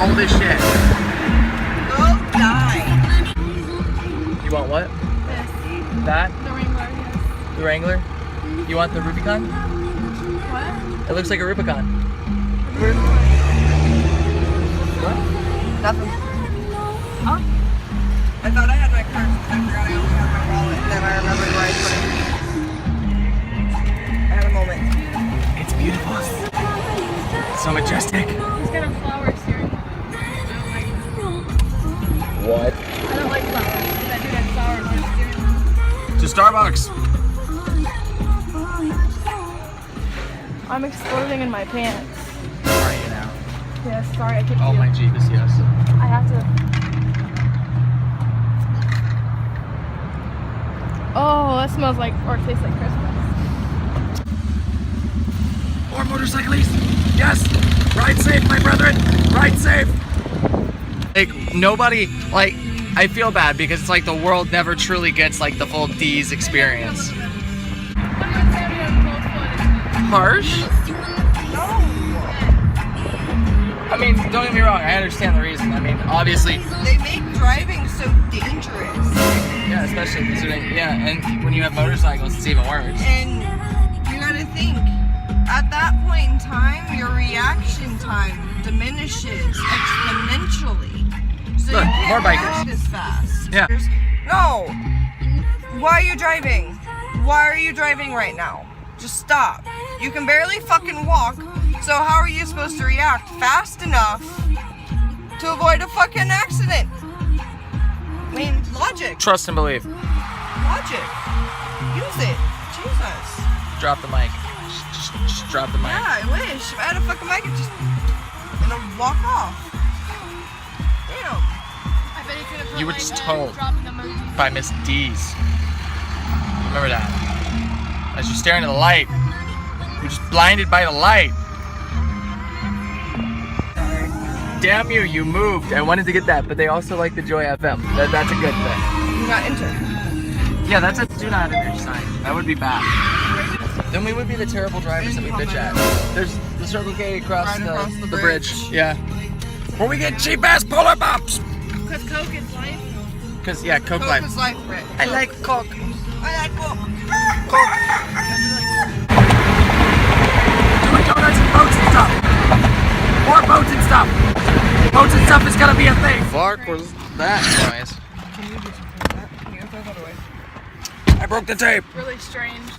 all this shit. Go die. You want what? This. That? The Wrangler, yes. The Wrangler? You want the Rubicon? What? It looks like a Rubicon. What? Nothing. Oh. I thought I had my purse, but I forgot I only had my wallet, and then I remembered where I put it. I had a moment. It's beautiful. So majestic. He's got a flower steering wheel. What? I don't like flowers. That dude had flowers on his steering wheel. To Starbucks. I'm exploding in my pants. Are you now? Yes, sorry, I kept Oh you. my Jeebus, yes. I have to. Oh, that smells like, or tastes like Christmas. More motorcyclists. Yes. Ride safe, my brethren. Ride safe. Like nobody, like I feel bad because it's like the world never truly gets like the full D's experience. Harsh? I mean, don't get me wrong, I understand the reason. I mean, obviously. They make driving so dangerous. Yeah, especially considering, yeah, and when you have motorcycles, it's even worse. And you gotta think, at that point in time, your reaction time diminishes exponentially. So Look, you can't more bikers. react as fast. Yeah. No. Why are you driving? Why are you driving right now? Just stop. You can barely fucking walk, so how are you supposed to react fast enough to avoid a fucking accident? I mean, logic. Trust and believe. Logic. Use it. Jesus. Drop the mic. Just drop the mic. Yeah, I wish. If I had a fucking mic, I'd just walk off. Damn. I bet he's gonna put You were like, just told dropping emojis. by Miss D's. Remember that. As you're staring at the light, you're just blinded by the light. Damn you, you moved. I wanted to get that, but they also like the Joy FM. That's a good thing. You got entered. Yeah, that's a do not enter sign. That would be bad. Then we would be the terrible drivers that we bitch at. There's the Circle K across, Right across the bridge. bridge. Yeah. Where we get cheap ass polar pops. Because Coke is life. Cause yeah, Coke Coke Life. is life, Rick. I like Coke. I like Coke. Doing donuts and boats and stuff. More boats and stuff. Boats and stuff is gonna be a thing. Fuck was that noise? Can you do something like that? Can you throw that away? I broke the tape. Really strange.